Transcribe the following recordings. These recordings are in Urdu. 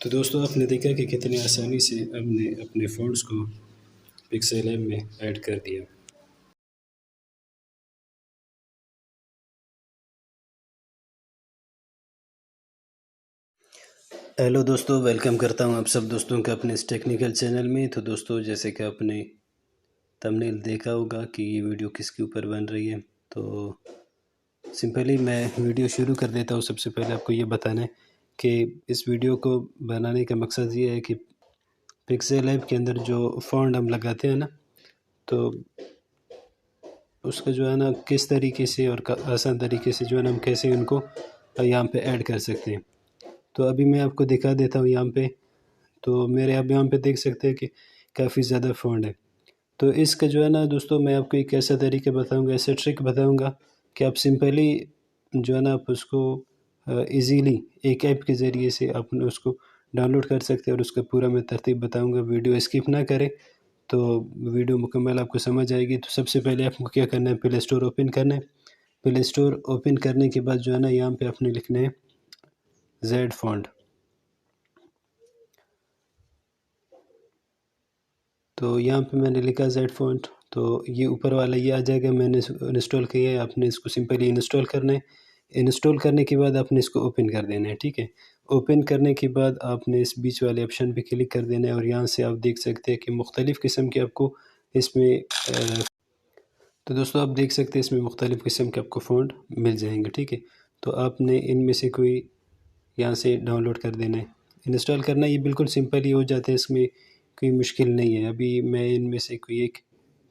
تو دوستو آپ نے دیکھا کہ کتنی آسانی سے ہم نے اپنے فونٹس کو پکسل ایپ میں ایڈ کر دیا۔ ہیلو دوستو، ویلکم کرتا ہوں آپ سب دوستوں کا اپنے اس ٹیکنیکل چینل میں۔ تو دوستو جیسے کہ آپ نے تمبنیل دیکھا ہوگا کہ یہ ویڈیو کس کے اوپر بن رہی ہے، تو سمپلی میں ویڈیو شروع کر دیتا ہوں۔ سب سے پہلے آپ کو یہ بتانا ہے کہ اس ویڈیو کو بنانے کا مقصد یہ ہے کہ پکسل ایپ کے اندر جو فونٹ ہم لگاتے ہیں نا، تو اس کا جو ہے نا کس طریقے سے اور آسان طریقے سے جو ہے نا ہم کیسے ان کو یہاں پہ ایڈ کر سکتے ہیں۔ تو ابھی میں آپ کو دکھا دیتا ہوں یہاں پہ۔ تو میرے اب یہاں پہ دیکھ سکتے ہیں کہ کافی زیادہ فونٹ ہے۔ تو اس کا جو ہے نا دوستو میں آپ کو ایک ایسا طریقہ بتاؤں گا، ایسا ٹرک بتاؤں گا کہ آپ سمپلی جو ہے نا آپ اس کو ایزیلی ایک ایپ کے ذریعے سے آپ اس کو ڈاؤن لوڈ کر سکتے ہیں، اور اس کا پورا میں ترتیب بتاؤں گا۔ ویڈیو اسکپ نہ کریں تو ویڈیو مکمل آپ کو سمجھ آئے گی۔ تو سب سے پہلے آپ کو کیا کرنا ہے، پلے اسٹور اوپن کرنا ہے۔ پلے اسٹور اوپن کرنے کے بعد جو ہے نا یہاں پہ آپ نے لکھنا ہے زیڈ فونٹ۔ تو یہاں پہ میں نے لکھا زیڈ فونٹ، تو یہ اوپر والا یہ آ جائے گا۔ میں نے انسٹال کیا ہے، آپ نے اس کو سمپلی انسٹال کرنا ہے۔ انسٹال کرنے کے بعد آپ نے اس کو اوپن کر دینا ہے، ٹھیک ہے۔ اوپن کرنے کے بعد آپ نے اس بیچ والے آپشن پہ کلک کر دینا ہے، اور یہاں سے آپ دیکھ سکتے ہیں کہ مختلف قسم کے آپ کو اس میں تو دوستو آپ دیکھ سکتے ہیں اس میں مختلف قسم کے آپ کو فونٹ مل جائیں گے، ٹھیک ہے۔ تو آپ نے ان میں سے کوئی یہاں سے ڈاؤن لوڈ کر دینا ہے۔ انسٹال کرنا یہ بالکل سمپل ہی ہو جاتا ہے، اس میں کوئی مشکل نہیں ہے۔ ابھی میں ان میں سے کوئی ایک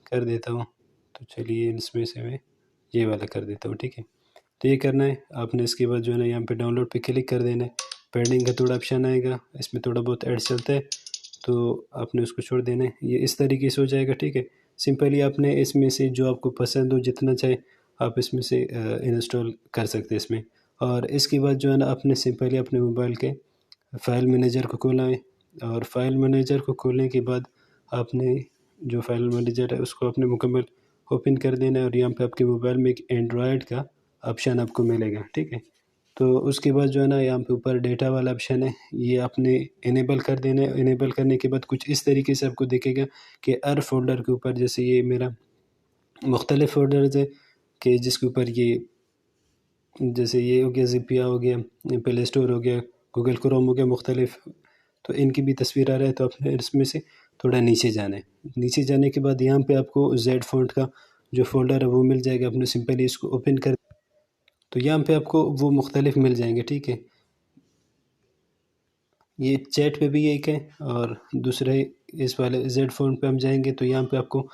کر دیتا ہوں، تو چلیے اس میں سے میں یہ والا کر دیتا ہوں، ٹھیک ہے۔ تو یہ کرنا ہے آپ نے۔ اس کے بعد جو ہے نا یہاں پہ ڈاؤن لوڈ پہ کلک کر دینا ہے۔ پیڈنگ کا تھوڑا آپشن آئے گا، اس میں تھوڑا بہت ایڈ چلتا ہے، تو آپ نے اس کو چھوڑ دینا ہے۔ یہ اس طریقے سے ہو جائے گا، ٹھیک ہے۔ سمپلی آپ نے اس میں سے جو آپ کو پسند ہو، جتنا چاہے آپ اس میں سے انسٹال کر سکتے ہیں اس میں۔ اور اس کے بعد جو ہے نا آپ نے سمپلی اپنے موبائل کے فائل مینیجر کو کھولا ہے، اور فائل مینیجر کو کھولنے کے بعد آپ نے جو فائل مینیجر ہے اس کو اپنے مکمل اوپن کر دینا ہے، اور یہاں پہ آپ کے موبائل میں ایک اینڈرائڈ کا آپشن آپ کو ملے گا، ٹھیک ہے۔ تو اس کے بعد جو ہے نا یہاں پہ اوپر ڈیٹا والا آپشن ہے، یہ آپ نے انیبل کر دینا ہے۔ انیبل کرنے کے بعد کچھ اس طریقے سے آپ کو دیکھے گا کہ ہر فولڈر کے اوپر، جیسے یہ میرا مختلف فولڈرز ہے کہ جس کے اوپر یہ جیسے یہ ہو گیا، زپیا ہو گیا، پلے اسٹور ہو گیا، گوگل کروم ہو گیا، مختلف، تو ان کی بھی تصویر آ رہا ہے۔ تو آپ نے اس میں سے تھوڑا نیچے جانا ہے۔ نیچے جانے کے بعد یہاں پہ آپ کو زیڈ فونٹ کا جو فولڈر ہے وہ مل جائے گا۔ آپ نے سمپلی اس کو اوپن کر، تو یہاں پہ آپ کو وہ مختلف مل جائیں گے، ٹھیک ہے۔ یہ چیٹ پہ بھی ایک ہے، اور دوسرے اس والے زیڈ فونٹ پہ ہم جائیں گے تو یہاں پہ آپ کو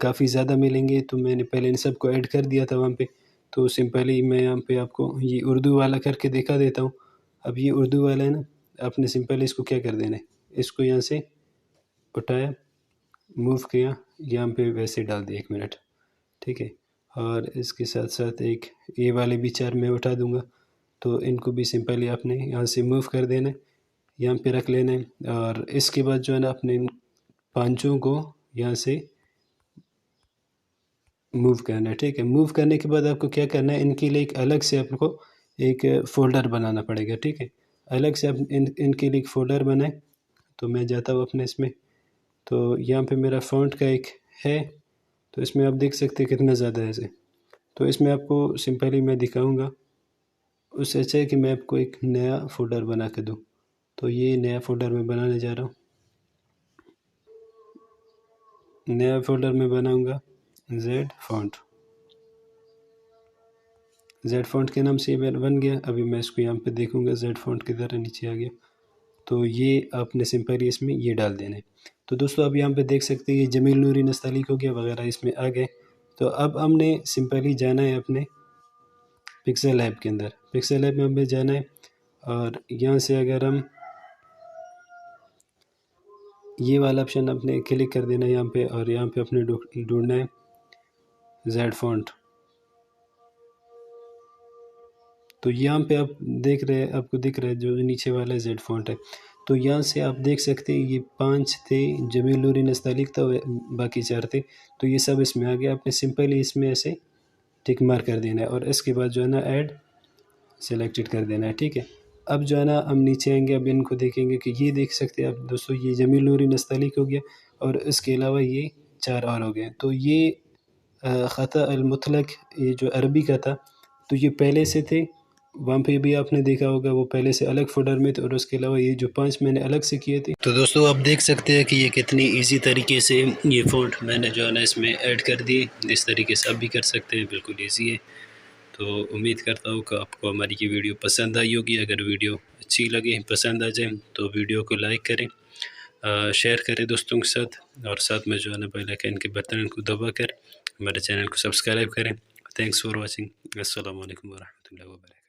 کافی زیادہ ملیں گے۔ تو میں نے پہلے ان سب کو ایڈ کر دیا تھا وہاں پہ، تو سمپلی میں یہاں پہ آپ کو یہ اردو والا کر کے دکھا دیتا ہوں۔ اب یہ اردو والا ہے نا، آپ نے سمپلی اس کو کیا کر دینا ہے، اس کو یہاں سے اٹھایا، موو کیا، یہاں پہ ویسے ڈال دیا 1 منٹ، ٹھیک ہے۔ اور اس کے ساتھ ساتھ ایک یہ والے بھی 4 میں اٹھا دوں گا، تو ان کو بھی سمپلی آپ نے یہاں سے موو کر دینا ہے، یہاں پہ رکھ لینا ہے۔ اور اس کے بعد جو ہے نا اپنے 5 کو یہاں سے موو کرنا ہے، ٹھیک ہے۔ موو کرنے کے بعد آپ کو کیا کرنا ہے، ان کے لیے ایک الگ سے آپ کو ایک فولڈر بنانا پڑے گا، ٹھیک ہے۔ الگ سے آپ ان کے لیے ایک فولڈر بنائیں۔ تو میں جاتا ہوں اپنے اس میں، تو یہاں پہ میرا فونٹ کا ایک ہے، تو اس میں آپ دیکھ سکتے ہیں کتنا زیادہ ہے اسے۔ تو اس میں آپ کو سمپلی میں دکھاؤں گا، اس سے اچھا ہے کہ میں آپ کو ایک نیا فولڈر بنا کے دوں۔ تو یہ نیا فولڈر میں بنانے جا رہا ہوں۔ نیا فولڈر میں بناؤں گا زیڈ فونٹ۔ زیڈ فونٹ کے نام سے یہ بن گیا۔ ابھی میں اس کو یہاں پہ دیکھوں گا، زیڈ فونٹ کی طرح نیچے آ گیا۔ تو یہ آپ نے سمپلی اس میں یہ ڈال دینا ہے۔ تو دوستو اب یہاں پہ دیکھ سکتے ہیں یہ جمیل نوری نستعلیق ہو گیا وغیرہ اس میں آ گئے۔ تو اب ہم نے سمپلی جانا ہے اپنے پکسل ایپ کے اندر۔ پکسل ایپ میں ہمیں جانا ہے، اور یہاں سے اگر ہم یہ والا آپشن اپنے کلک کر دینا ہے یہاں پہ، اور یہاں پہ اپنے ڈھونڈنا ہے زیڈ فونٹ۔ تو یہاں پہ آپ دیکھ رہے ہیں، آپ کو دکھ رہا ہے جو نیچے والا زیڈ فونٹ ہے۔ تو یہاں سے آپ دیکھ سکتے ہیں یہ 5 تھے، جمیل نوری نستعلیق تھا، باقی 4 تھے، تو یہ سب اس میں آ گیا۔ آپ نے سمپلی اس میں ایسے ٹک مارک کر دینا ہے، اور اس کے بعد جو ہے نا ایڈ سلیکٹڈ کر دینا ہے، ٹھیک ہے۔ اب جو ہے نا ہم نیچے آئیں گے، اب ان کو دیکھیں گے کہ یہ دیکھ سکتے ہیں آپ دوستوں، یہ جمیل نوری نستعلیق ہو گیا اور اس کے علاوہ یہ 4 اور ہو گئے. تو یہ خطا المطلق یہ جو عربی کا تھا تو یہ پہلے سے تھے، وہاں پہ بھی آپ نے دیکھا ہوگا وہ پہلے سے الگ فولڈر میں تھے، اور اس کے علاوہ یہ جو 5 میں نے الگ سے کیے تھے. تو دوستو آپ دیکھ سکتے ہیں کہ یہ کتنی ایزی طریقے سے یہ فونٹ میں نے جو ہے نا اس میں ایڈ کر دی. اس طریقے سے آپ بھی کر سکتے ہیں، بالکل ایزی ہے. تو امید کرتا ہوں کہ آپ کو ہماری یہ ویڈیو پسند آئی ہوگی. اگر ویڈیو اچھی لگے، پسند آ جائے تو ویڈیو کو لائک کریں، شیئر کریں دوستوں کے ساتھ، اور ساتھ میں جو ہے نا بیل آئیکن کے بٹن کو دبا کر ہمارے چینل کو سبسکرائب کریں. Thanks for watching. السلام علیکم ورحمۃ اللہ وبرکاتہ.